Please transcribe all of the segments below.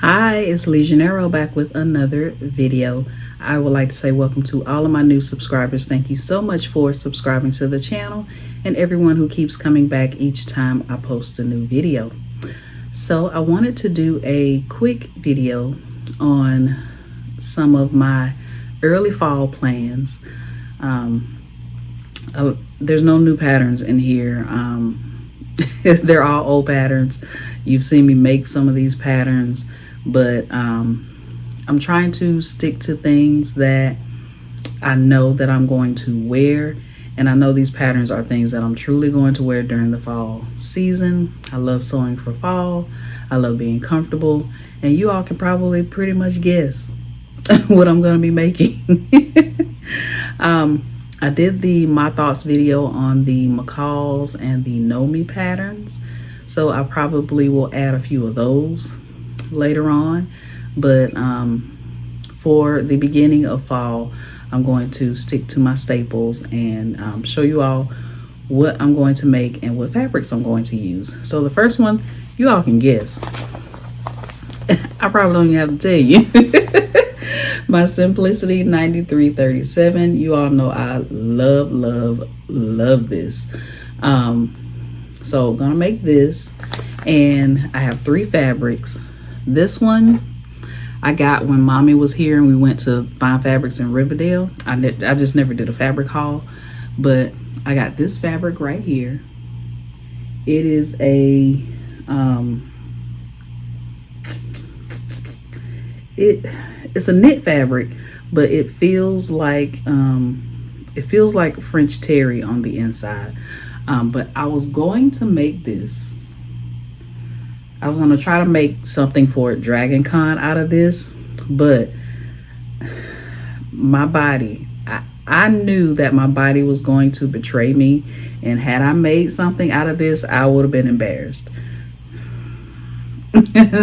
Hi, it's LeJanaro back with another video. I would like to say welcome to all of my new subscribers. Thank you so much for subscribing to the channel and everyone who keeps coming back each time I post a new video. So I wanted to do a quick video on some of my early fall plans. There's no new patterns in here. They're all old patterns. You've seen me make some of these patterns, but I'm trying to stick to things that I know that I'm going to wear, and I know these patterns are things that I'm truly going to wear during the fall season. I love sewing for fall. I love being comfortable, and you all can probably pretty much guess what I'm going to be making. I did the My Thoughts video on the McCalls and the Know Me patterns, so I probably will add a few of those later on. But for the beginning of fall, I'm going to stick to my staples and show you all what I'm going to make and what fabrics I'm going to use. So the first one, you all can guess. I probably don't even have to tell you. My Simplicity 9337. You all know I love this. So gonna make this, and I have 3 fabrics. This one I got when mommy was here and we went to Fine Fabrics in Riverdale. I just never did a fabric haul, but I got this fabric right here. It is a it's a knit fabric, but it feels like French terry on the inside. But I was going to make this. I was going to try to make something for Dragon Con out of this, but my body, I knew that my body was going to betray me, and had I made something out of this, I would have been embarrassed.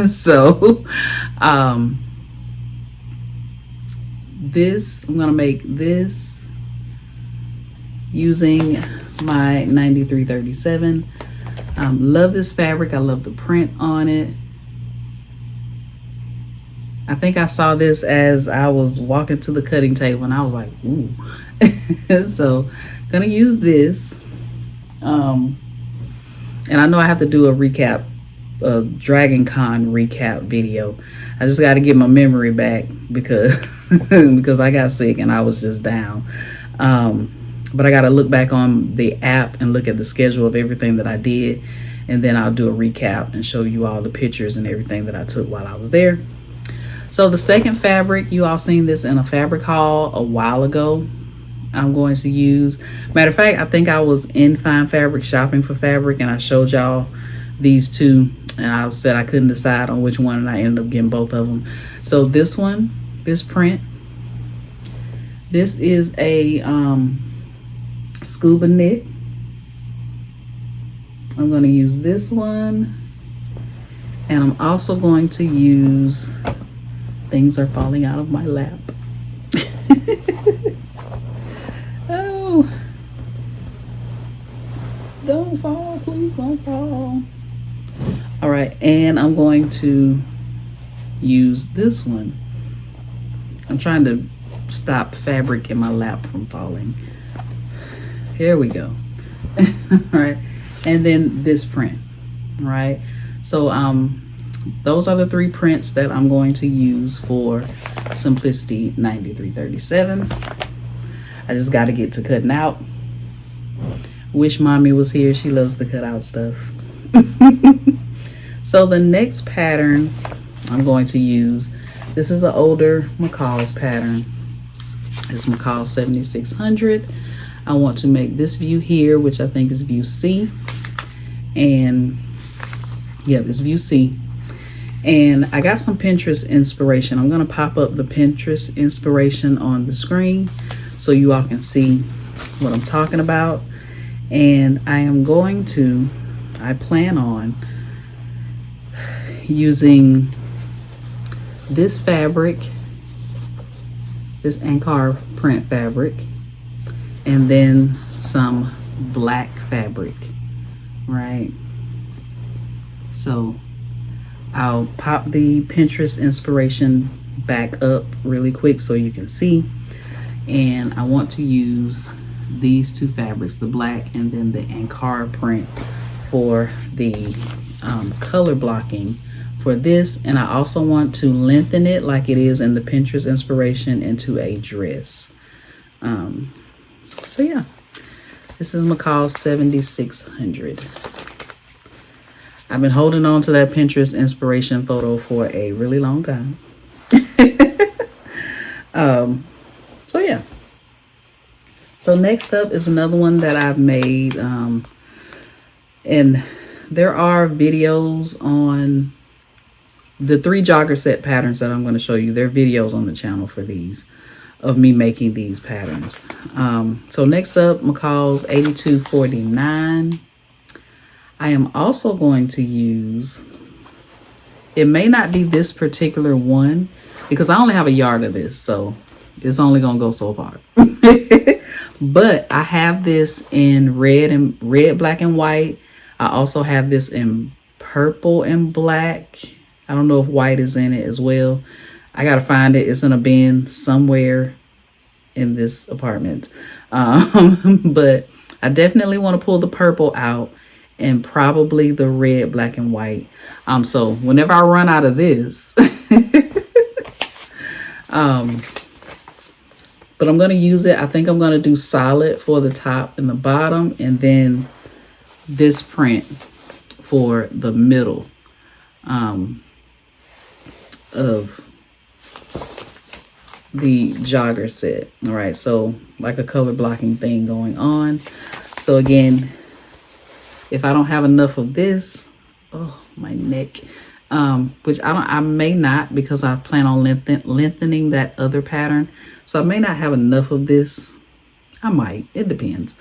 So I'm gonna make this using my 9337. Love this fabric. I love the print on it. I think I saw this as I was walking to the cutting table and I was like, ooh. So gonna use this. And I know I have to do a recap, a Dragon Con recap video. I just got to get my memory back because because I got sick and I was just down. But I got to look back on the app and look at the schedule of everything that I did, and then I'll do a recap and show you all the pictures and everything that I took while I was there. So the second fabric, you all seen this in a fabric haul a while ago. I'm going to use, matter of fact, I think I was in Fine Fabric shopping for fabric and I showed y'all these two, and I said I couldn't decide on which one, and I ended up getting both of them. So this one, this print, this is a scuba knit. I'm going to use this one, and I'm also going to use, things are falling out of my lap. Oh, don't fall, please don't fall. All right, and I'm going to use this one. I'm trying to stop fabric in my lap from falling. Here we go. All right, and then this print. All right, so those are the 3 prints that I'm going to use for Simplicity 9337. I just got to get to cutting out. Wish mommy was here. She loves to cut out stuff. So the next pattern I'm going to use, this is an older McCall's pattern. It's McCall 7600. I want to make this view here, which I think is view C. And yeah, it's view C. And I got some Pinterest inspiration. I'm going to pop up the Pinterest inspiration on the screen so you all can see what I'm talking about. And I plan on using this fabric, this Ankara print fabric, and then some black fabric, right? So I'll pop the Pinterest inspiration back up really quick so you can see. And I want to use these two fabrics, the black and then the Ankara print, for the color blocking for this. And I also want to lengthen it like it is in the Pinterest inspiration into a dress. So yeah, this is McCall 7600. I've been holding on to that Pinterest inspiration photo for a really long time. So yeah. So next up is another one that I've made. And there are videos on the 3 jogger set patterns that I'm going to show you. There are videos on the channel for these, of me making these patterns. So next up, McCall's 8249. I am also going to use, it may not be this particular one because I only have a yard of this, so it's only going to go so far. But I have this in red, black, and white. I also have this in purple and black. I don't know if white is in it as well. I got to find it. It's in a bin somewhere in this apartment. But I definitely want to pull the purple out and probably the red, black, and white. So whenever I run out of this, but I'm going to use it. I think I'm going to do solid for the top and the bottom, and then this print for the middle of the jogger set. All right, so like a color blocking thing going on. So again, if I don't have enough of this, oh, my neck, which I may not, because I plan on lengthening that other pattern. So I may not have enough of this. I might, it depends.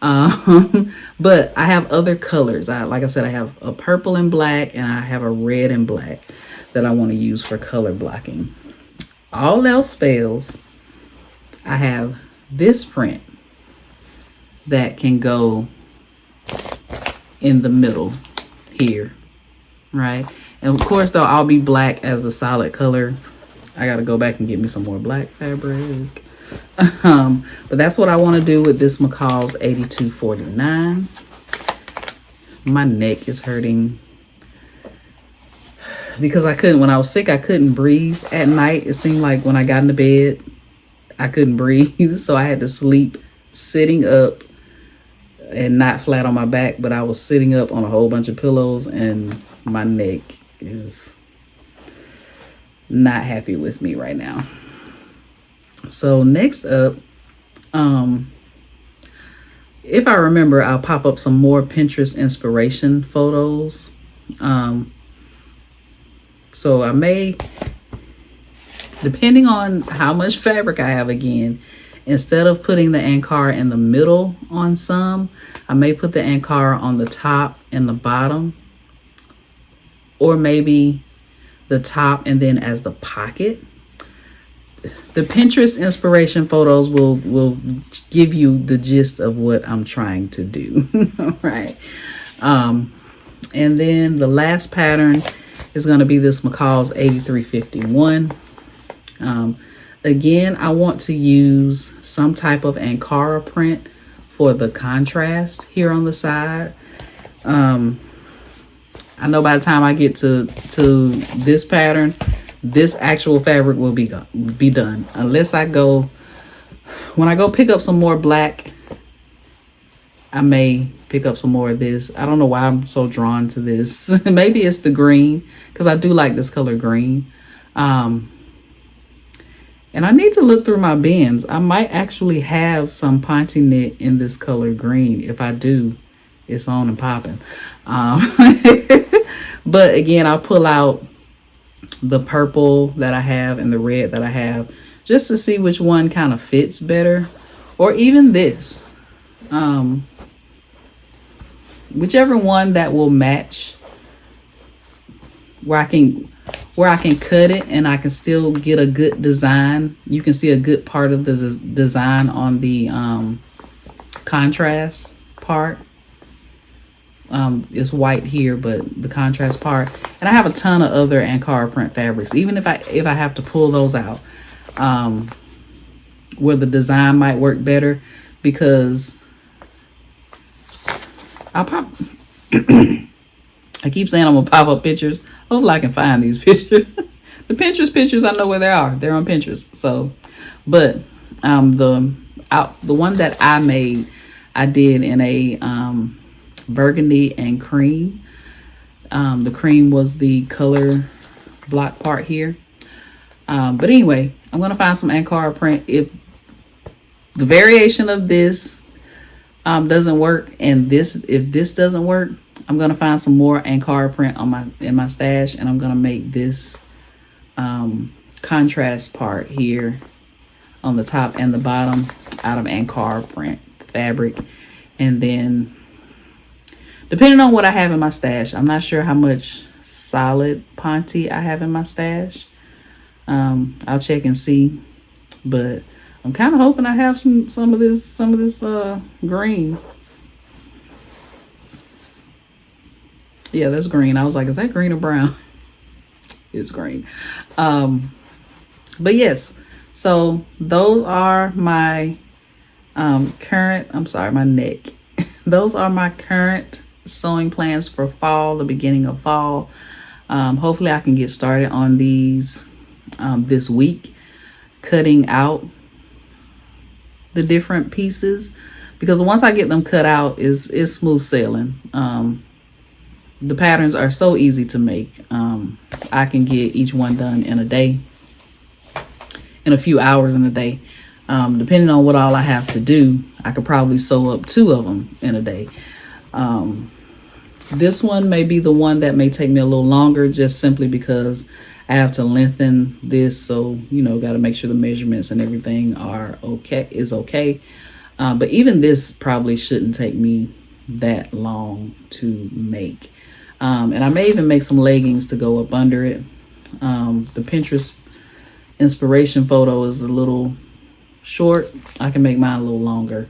But I have other colors. Like I said, I have a purple and black, and I have a red and black that I want to use for color blocking. All else fails, I have this print that can go in the middle here, right? And of course, though, I'll be black as the solid color. I got to go back and get me some more black fabric. But that's what I want to do with this McCall's 8249. My neck is hurting because when I was sick, I couldn't breathe at night. It seemed like when I got into bed, I couldn't breathe. So I had to sleep sitting up and not flat on my back, but I was sitting up on a whole bunch of pillows, and my neck is not happy with me right now. So next up, if I remember, I'll pop up some more Pinterest inspiration photos. So I may, depending on how much fabric I have again, instead of putting the Ankara in the middle on some, I may put the Ankara on the top and the bottom, or maybe the top and then as the pocket. The Pinterest inspiration photos will give you the gist of what I'm trying to do. All right. And then the last pattern is going to be this McCall's 8351. Again, I want to use some type of Ankara print for the contrast here on the side. I know by the time I get to this pattern, this actual fabric will be done, unless I go, when I go pick up some more black, I may pick up some more of this. I don't know why I'm so drawn to this. Maybe it's the green, because I do like this color green. And I need to look through my bins. I might actually have some Ponte knit in this color green. If I do, it's on and popping. But again, I'll pull out the purple that I have and the red that I have, just to see which one kind of fits better, or even this, whichever one that will match, where I can cut it and I can still get a good design. You can see a good part of the design on the contrast part. It's white here, but the contrast part. And I have a ton of other Ankara print fabrics. Even if I have to pull those out, where the design might work better, because I'll pop. I keep saying I'm gonna pop up pictures. Hopefully I can find these pictures. The Pinterest pictures, I know where they are. They're on Pinterest. So, but the one that I made, I did in a burgundy and cream. The cream was the color block part here. But anyway, I'm gonna find some Ankara print. If the variation of this doesn't work, and if this doesn't work, I'm gonna find some more Ankara print in my stash, and I'm gonna make this contrast part here on the top and the bottom out of Ankara print fabric. And then depending on what I have in my stash, I'm not sure how much solid Ponte I have in my stash. I'll check and see, but I'm kind of hoping I have some of this green. Yeah, that's green. I was like, is that green or brown? It's green. But yes, so those are my current, I'm sorry, my neck. Those are my current sewing plans for fall, the beginning of fall. Hopefully I can get started on these this week, cutting out the different pieces, because once I get them cut out, it's smooth sailing. The patterns are so easy to make. I can get each one done in a day, in a few hours in a day. Depending on what all I have to do, I could probably sew up 2 of them in a day. This one may be the one that may take me a little longer, just simply because I have to lengthen this. So, got to make sure the measurements and everything are okay. But even this probably shouldn't take me that long to make. And I may even make some leggings to go up under it. The Pinterest inspiration photo is a little short. I can make mine a little longer.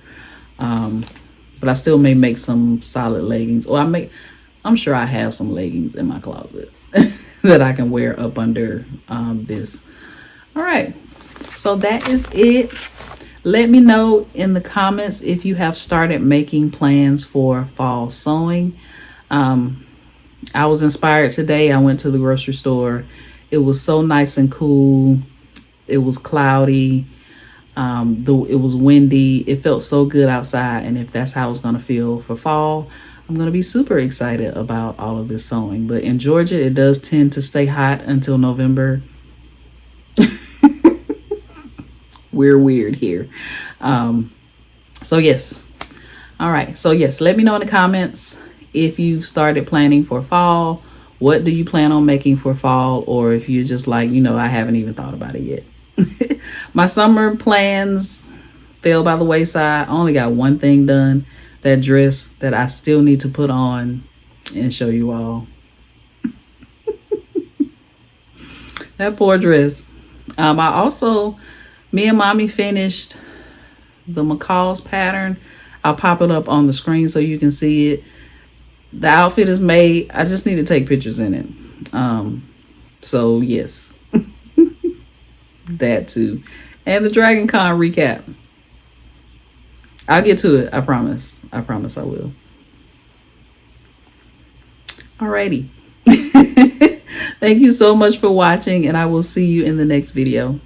But I still may make some solid leggings. Or I'm sure I have some leggings in my closet that I can wear up under this. All right. So that is it. Let me know in the comments if you have started making plans for fall sewing. I was inspired today. I went to the grocery store. It was so nice and cool. It was cloudy. It was windy. It felt so good outside. And if that's how it's going to feel for fall, I'm going to be super excited about all of this sewing. But in Georgia, it does tend to stay hot until November. We're weird here. So yes. All right. So yes, let me know in the comments if you've started planning for fall. What do you plan on making for fall? Or if you're just like, I haven't even thought about it yet. My summer plans fell by the wayside. I only got one thing done, that dress that I still need to put on and show you all. That poor dress. Me and mommy finished the McCall's pattern. I'll pop it up on the screen so you can see it. The outfit is made. I just need to take pictures in it. So yes, that too. And the Dragon Con recap. I'll get to it. I promise. I promise I will. Alrighty. Thank you so much for watching, and I will see you in the next video.